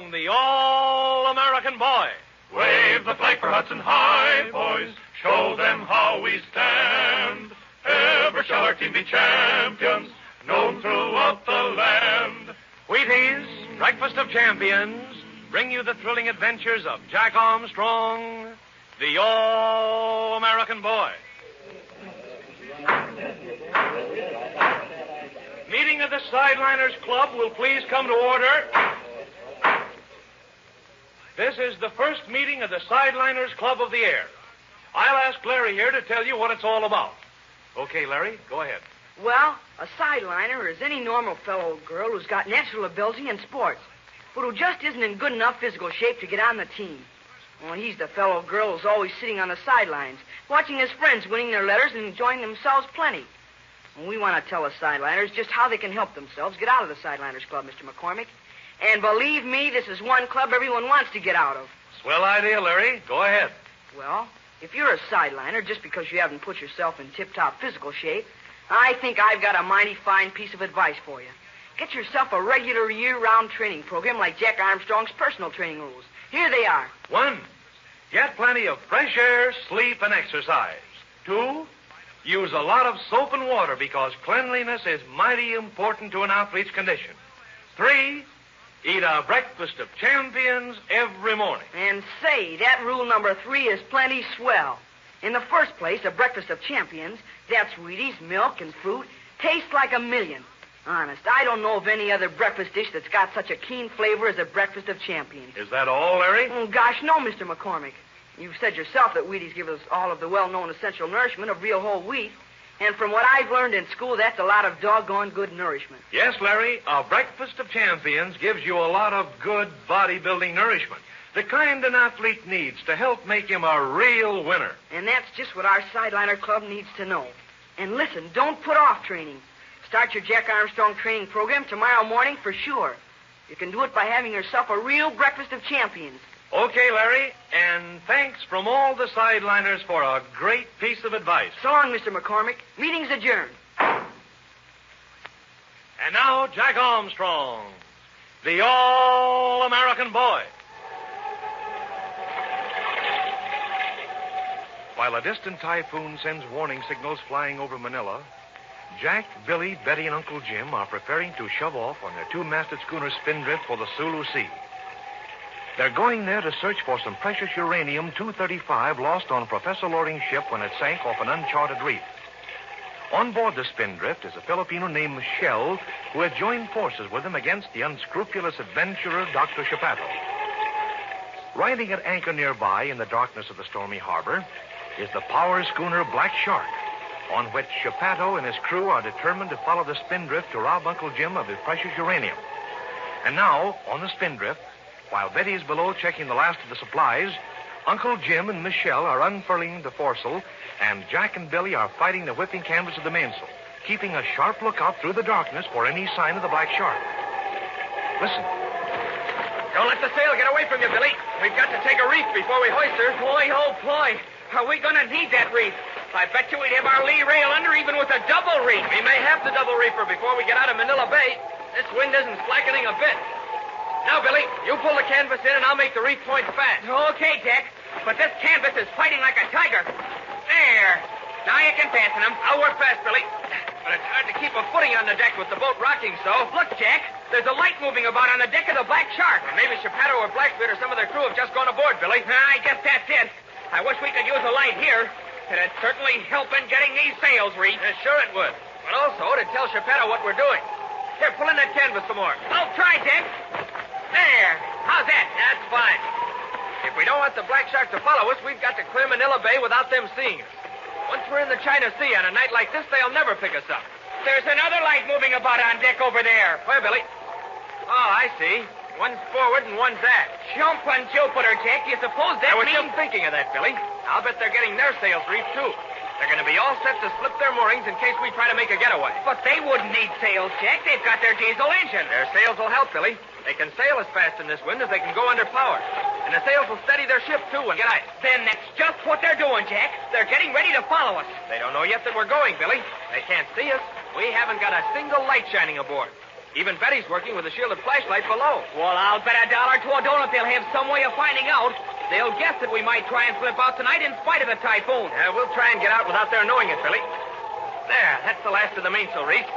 Armstrong, the all-American boy. Wave the flag for Hudson High, boys. Show them how we stand. Ever shall our team be champions, known throughout the land. Wheaties, Breakfast of Champions, bring you the thrilling adventures of Jack Armstrong, the all-American boy. Meeting of the Sideliners Club will please come to order. This is the first meeting of the Sideliners Club of the Air. I'll ask Larry here to tell you what it's all about. Okay, Larry, go ahead. Well, a sideliner is any normal fellow girl who's got natural ability in sports, but who just isn't in good enough physical shape to get on the team. Well, he's the fellow girl who's always sitting on the sidelines, watching his friends winning their letters and enjoying themselves plenty. And we want to tell the sideliners just how they can help themselves get out of the Sideliners Club, Mr. McCormick. And believe me, this is one club everyone wants to get out of. Swell idea, Larry. Go ahead. Well, if you're a sideliner, just because you haven't put yourself in tip-top physical shape, I think I've got a mighty fine piece of advice for you. Get yourself a regular year-round training program like Jack Armstrong's personal training rules. Here they are. 1, get plenty of fresh air, sleep, and exercise. 2, use a lot of soap and water because cleanliness is mighty important to an athlete's condition. 3, eat a breakfast of champions every morning. And say, that rule number 3 is plenty swell. In the first place, a breakfast of champions, that's Wheaties, milk, and fruit, tastes like a million. Honest, I don't know of any other breakfast dish that's got such a keen flavor as a breakfast of champions. Is that all, Larry? Oh, gosh, no, Mr. McCormick. You've said yourself that Wheaties give us all of the well-known essential nourishment of real whole wheat. And from what I've learned in school, that's a lot of doggone good nourishment. Yes, Larry, a breakfast of champions gives you a lot of good bodybuilding nourishment. The kind an athlete needs to help make him a real winner. And that's just what our Sideliner Club needs to know. And listen, don't put off training. Start your Jack Armstrong training program tomorrow morning for sure. You can do it by having yourself a real breakfast of champions. Okay, Larry, and thanks from all the Sideliners for a great piece of advice. So long, Mr. McCormick. Meeting's adjourned. And now, Jack Armstrong, the all-American boy. While a distant typhoon sends warning signals flying over Manila, Jack, Billy, Betty, and Uncle Jim are preparing to shove off on their two-masted schooner Spindrift for the Sulu Sea. They're going there to search for some precious uranium-235 lost on Professor Loring's ship when it sank off an uncharted reef. On board the Spindrift is a Filipino named Michelle who has joined forces with him against the unscrupulous adventurer Dr. Chapato. Riding at anchor nearby in the darkness of the stormy harbor is the power schooner Black Shark, on which Chapato and his crew are determined to follow the Spindrift to rob Uncle Jim of his precious uranium. And now, on the Spindrift, while Betty is below checking the last of the supplies, Uncle Jim and Michelle are unfurling the foresail, and Jack and Billy are fighting the whipping canvas of the mainsail, keeping a sharp lookout through the darkness for any sign of the Black Shark. Listen. Don't let the sail get away from you, Billy. We've got to take a reef before we hoist her. Ploy, oh, ploy. Are we going to need that reef? I bet you we'd have our lee rail under even with a double reef. We may have the double reefer before we get out of Manila Bay. This wind isn't slackening a bit. Now, Billy, you pull the canvas in and I'll make the reef points fast. Okay, Jack. But this canvas is fighting like a tiger. There. Now you can fasten him. I'll work fast, Billy. But it's hard to keep a footing on the deck with the boat rocking so. Look, Jack. There's a light moving about on the deck of the Black Shark. Well, maybe Chapato or Blackbeard or some of their crew have just gone aboard, Billy. I guess that's it. I wish we could use a light here. It'd certainly help in getting these sails reefed. Sure it would. But also, it'd tell Chapato what we're doing. Here, pull in that canvas some more. I'll try, Jack. There. How's that? That's fine. If we don't want the Black Shark to follow us, we've got to clear Manila Bay without them seeing us. Once we're in the China Sea on a night like this, they'll never pick us up. There's another light moving about on deck over there. Where, Billy? Oh, I see. One's forward and one's aft. Jump on Jupiter, Jack. Do you suppose that I was means... just thinking of that, Billy. I'll bet they're getting their sails reefed, too. They're going to be all set to slip their moorings in case we try to make a getaway. But they wouldn't need sails, Jack. They've got their diesel engine. Their sails will help, Billy. They can sail as fast in this wind as they can go under power. And the sails will steady their ship, too, and get ice. Then that's just what they're doing, Jack. They're getting ready to follow us. They don't know yet that we're going, Billy. They can't see us. We haven't got a single light shining aboard. Even Betty's working with a shielded flashlight below. Well, I'll bet $1 to a donut they'll have some way of finding out. They'll guess that we might try and slip out tonight in spite of the typhoon. Yeah, we'll try and get out without their knowing it, Billy. There, that's the last of the mainsail, Reef.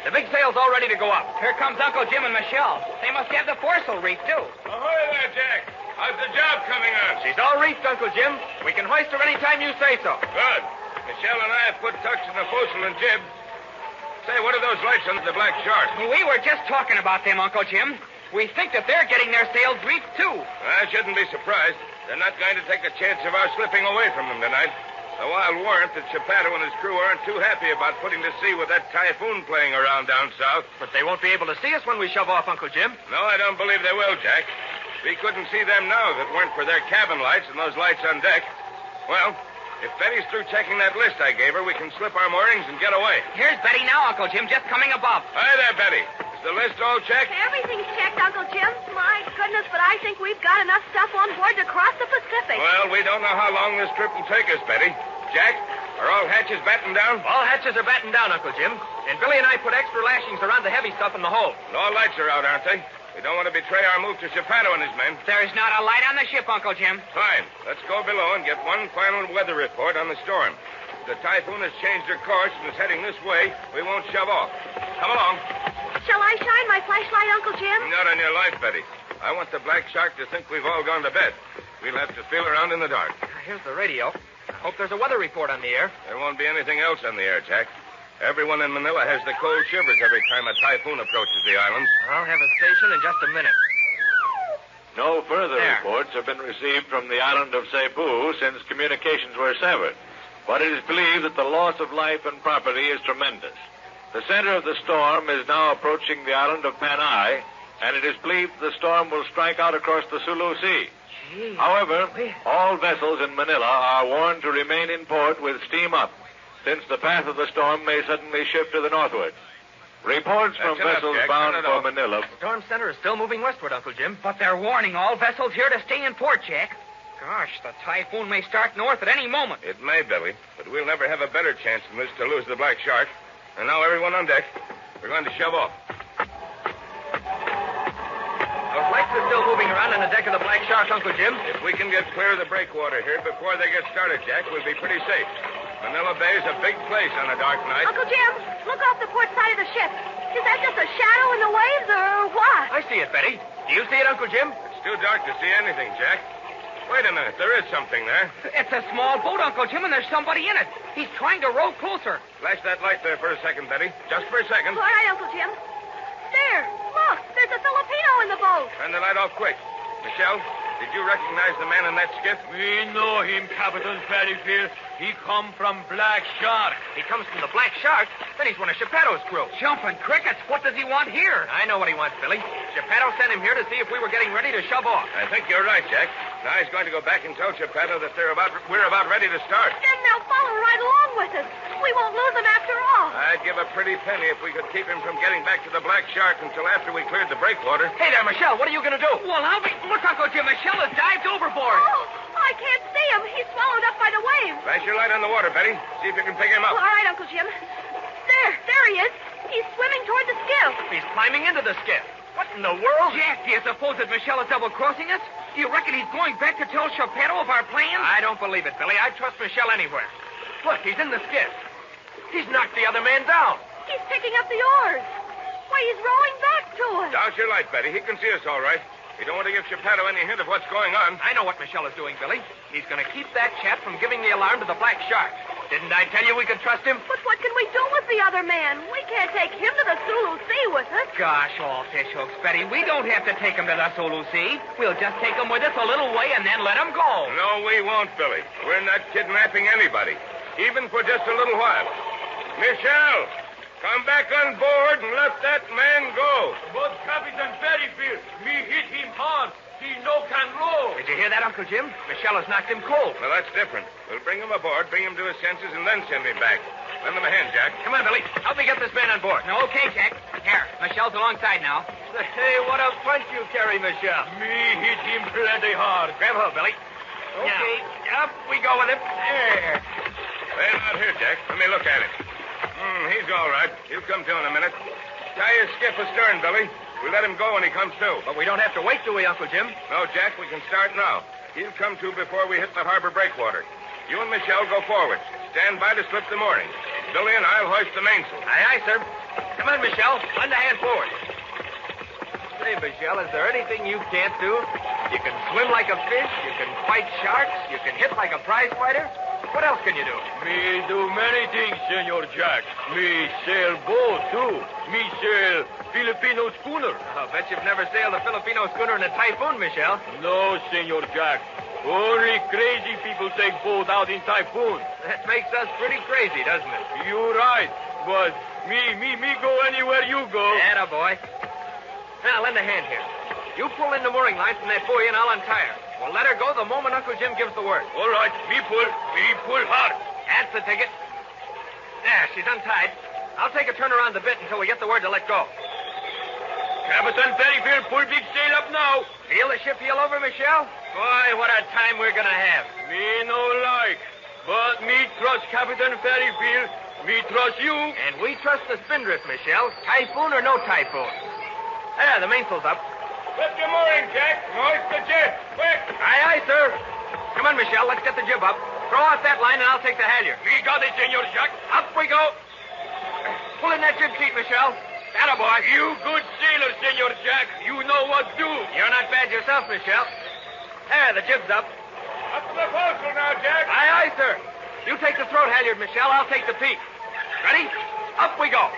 The big sail's all ready to go up. Here comes Uncle Jim and Michelle. They must have the foresail reefed, too. Ahoy there, Jack. How's the job coming on? She's all reefed, Uncle Jim. We can hoist her any time you say so. Good. Michelle and I have put tucks in the foresail and jib. Say, what are those lights on the Black Shark? We were just talking about them, Uncle Jim. We think that they're getting their sails reefed, too. I shouldn't be surprised. They're not going to take a chance of our slipping away from them tonight. Though I'll warrant that Chapato and his crew aren't too happy about putting to sea with that typhoon playing around down south. But they won't be able to see us when we shove off, Uncle Jim. No, I don't believe they will, Jack. We couldn't see them now if it weren't for their cabin lights and those lights on deck. Well, if Betty's through checking that list I gave her, we can slip our moorings and get away. Here's Betty now, Uncle Jim, just coming above. Hi there, Betty. Is the list all checked? Everything's checked, Uncle Jim. My goodness, but I think we've got enough stuff on board to cross the Pacific. Well, we don't know how long this trip will take us, Betty. Jack, are all hatches battened down? All hatches are battened down, Uncle Jim. And Billy and I put extra lashings around the heavy stuff in the hold. And all lights are out, aren't they? We don't want to betray our move to Chapato and his men. There's not a light on the ship, Uncle Jim. Fine. Let's go below and get one final weather report on the storm. If the typhoon has changed her course and is heading this way, we won't shove off. Come along. Shall I shine my flashlight, Uncle Jim? Not on your life, Betty. I want the Black Shark to think we've all gone to bed. We'll have to feel around in the dark. Here's the radio. Hope there's a weather report on the air. There won't be anything else on the air, Jack. Everyone in Manila has the cold shivers every time a typhoon approaches the islands. I'll have a station in just a minute. No further There. reports have been received from the island of Cebu since communications were severed. But it is believed that the loss of life and property is tremendous. The center of the storm is now approaching the island of Panay, and it is believed the storm will strike out across the Sulu Sea. Gee. However, all vessels in Manila are warned to remain in port with steam up, since the path of the storm may suddenly shift to the northward. Reports from That's enough, vessels Jack. bound Turn it for off. Manila. The storm center is still moving westward, Uncle Jim. But they're warning all vessels here to stay in port, Jack. Gosh, the typhoon may start north at any moment. It may, Billy, but we'll never have a better chance than this to lose the Black Shark. And now everyone on deck. We're going to shove off. Those lights are still moving around on the deck of the Black Shark, Uncle Jim. If we can get clear of the breakwater here before they get started, Jack, we'll be pretty safe. Manila Bay is a big place on a dark night. Uncle Jim, look off the port side of the ship. Is that just a shadow in the waves, or what? I see it, Betty. Do you see it, Uncle Jim? It's too dark to see anything, Jack. Wait a minute. There is something there. It's a small boat, Uncle Jim, and there's somebody in it. He's trying to row closer. Flash that light there for a second, Betty. Just for a second. All right, Uncle Jim. There, look, there's a Filipino in the boat. Turn the light off quick. Michelle, did you recognize the man in that skiff? We know him, Captain Fairfield. He come from Black Shark. He comes from the Black Shark. Then he's one of Chapato's crew. Jumping crickets. What does he want here? I know what he wants, Billy. Chapato sent him here to see if we were getting ready to shove off. I think you're right, Jack. Now he's going to go back and tell Chapato that we're about ready to start. Then they'll follow right along with us. We won't lose them after all. I'd give a pretty penny if we could keep him from getting back to the Black Shark until after we cleared the breakwater. Hey there, Michelle. What are you going to do? Well, I'll be... Look, Uncle Jim. Michelle has dived overboard. Oh, I can't see him. He's swallowed up by the waves. Flash your light on the water, Betty. See if you can pick him All up. right, Uncle Jim. There he is. He's swimming toward the skiff. He's climbing into the skiff. What in the world? Jack, do you suppose that Michelle is double-crossing us? Do you reckon he's going back to tell Chapato of our plans? I don't believe it, Billy. I'd trust Michelle anywhere. Look, he's in the skiff. He's knocked the other man down. He's picking up the oars. Why, he's rowing back to us. Douse your light, Betty. He can see us all right. You don't want to give Chapato any hint of what's going on. I know what Michelle is doing, Billy. He's going to keep that chap from giving the alarm to the Black Shark. Didn't I tell you we could trust him? But what can we do with the other man? We can't take him to the Sulu Sea with us. Gosh, all fish hooks, Betty. We don't have to take him to the Sulu Sea. We'll just take him with us a little way and then let him go. No, we won't, Billy. We're not kidnapping anybody, even for just a little while. Michelle, come back on board and let that man go. But Captain Fairfield, me hit him hard. He no can row. Did you hear that, Uncle Jim? Michelle has knocked him cold. Well, that's different. We'll bring him aboard, bring him to his senses, and then send him back. Lend him a hand, Jack. Come on, Billy. Help me get this man on board. No, okay, Jack. Here, Michelle's alongside now. Hey, what a punch you carry, Michelle. Me hit him plenty hard. Grab hold, Billy. Okay, up we go with him. There. Lay him out here, Jack. Let me look at him. He's all right. He'll come to in a minute. Tie your skiff astern, Billy. We let him go when he comes to. But we don't have to wait, do we, Uncle Jim? No, Jack, we can start now. He'll come to before we hit the harbor breakwater. You and Michelle go forward. Stand by to slip the mooring. Billy and I'll hoist the mainsail. Aye, aye, sir. Come on, Michelle. Lend a hand forward. Say, Michelle, is there anything you can't do? You can swim like a fish. You can fight sharks. You can hit like a prize fighter. What else can you do? Me do many things, Senor Jack. Me sail boat, too. Me sail Filipino schooner. I'll bet you've never sailed a Filipino schooner in a typhoon, Michelle. No, Senor Jack. Only crazy people take boat out in typhoon. That makes us pretty crazy, doesn't it? You're right. But me go anywhere you go. Atta boy. Now, lend a hand here. You pull in the mooring lines from that buoy and I'll untie her. We'll let her go the moment Uncle Jim gives the word. All right, me pull hard. That's the ticket. There, she's untied. I'll take a turn around the bit until we get the word to let go. Captain Fairfield, pull big sail up now. Feel the ship heel over, Michelle? Boy, what a time we're going to have. Me no like. But me trust Captain Fairfield. Me trust you. And we trust the spindrift, Michelle. Typhoon or no typhoon. There, the mainsail's up. Slip the mooring, Jack. Hoist the jib. Quick. Aye, aye, sir. Come on, Michelle. Let's get the jib up. Throw out that line and I'll take the halyard. We got it, Senor Jack. Up we go. Pull in that jib sheet, Michelle. Atta boy. You good sailor, Senor Jack. You know what to do. You're not bad yourself, Michelle. There, the jib's up. Up to the forecastle now, Jack. Aye, aye, sir. You take the throat halyard, Michelle. I'll take the peak. Ready? Up we go.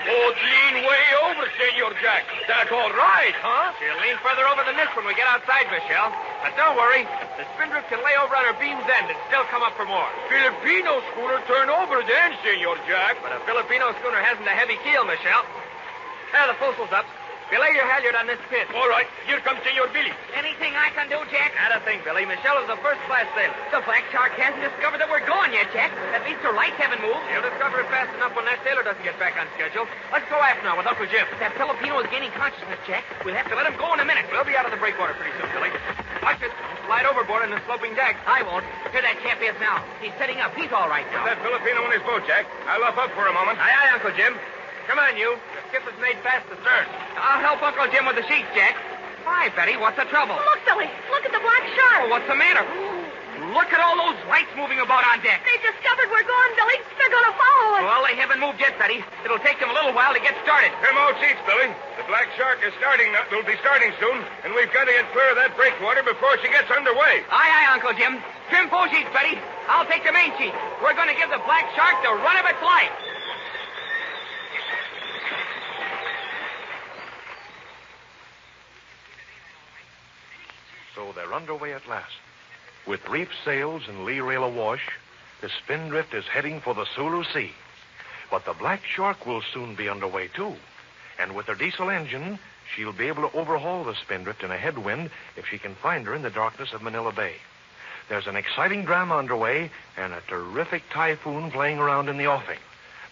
Boat lean way over, Senor Jack. That's all right, huh? She'll lean further over than this when we get outside, Michelle. But don't worry. The spindrift can lay over on her beam's end and still come up for more. Filipino schooner turn over then, Senor Jack. But a Filipino schooner hasn't a heavy keel, Michelle. There, the forecastle's up. Belay your halyard on this pin. All right. Here comes Senor Billy. Anything I can do, Jack? Not a thing, Billy. Michelle is a first-class sailor. The Black Shark hasn't discovered that we're going yet, Jack. At least her lights haven't moved. He'll discover it fast enough when that sailor doesn't get back on schedule. Let's go aft now with Uncle Jim. That Filipino is gaining consciousness, Jack. We'll have to let him go in a minute. We'll be out of the breakwater pretty soon, Billy. Watch it. Slide overboard in the sloping deck. I won't. Here that chap is now. He's setting up. He's all right now. That Filipino in his boat, Jack. I'll luff up for a moment. Aye, aye, Uncle Jim. Come on, you. The skip is made fast astern. I'll help Uncle Jim with the sheets, Jack. Why, Betty? What's the trouble? Look, Billy. Look at the black shark. Oh, what's the matter? Look at all those lights moving about on deck. They discovered we're gone, Billy. They're going to follow us. Well, they haven't moved yet, Betty. It'll take them a little while to get started. Trim out seats, Billy. The Black Shark is starting now. Will be starting soon, and we've got to get clear of that breakwater before she gets underway. Aye, aye, Uncle Jim. Trim four sheets, Betty. I'll take the main sheet. We're going to give the Black Shark the run of its life. So they're underway at last. With reef sails and lee rail awash, the Spindrift is heading for the Sulu Sea. But the Black Shark will soon be underway, too. And with her diesel engine, she'll be able to overhaul the Spindrift in a headwind if she can find her in the darkness of Manila Bay. There's an exciting drama underway and a terrific typhoon playing around in the offing.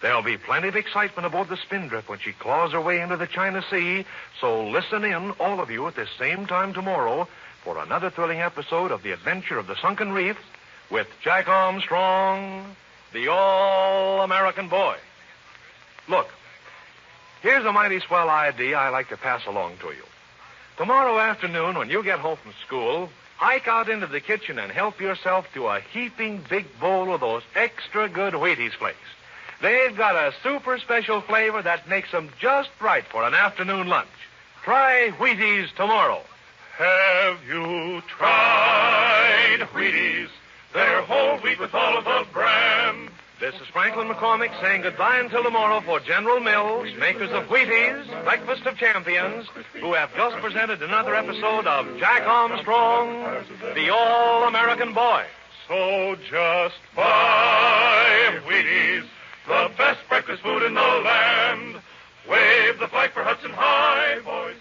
There'll be plenty of excitement aboard the Spindrift when she claws her way into the China Sea, so listen in, all of you, at this same time tomorrow for another thrilling episode of The Adventure of the Sunken Reef with Jack Armstrong, the All-American Boy. Look, here's a mighty swell idea I like to pass along to you. Tomorrow afternoon, when you get home from school, hike out into the kitchen and help yourself to a heaping big bowl of those extra good Wheaties flakes. They've got a super special flavor that makes them just right for an afternoon lunch. Try Wheaties tomorrow. Have you tried Wheaties? They're whole wheat with all of the bran. This is Franklin McCormick saying goodbye until tomorrow for General Mills, makers of Wheaties, Breakfast of Champions, who have just presented another episode of Jack Armstrong, the All-American Boy. So just buy Wheaties, the best breakfast food in the land. Wave the flag for Hudson High, boys.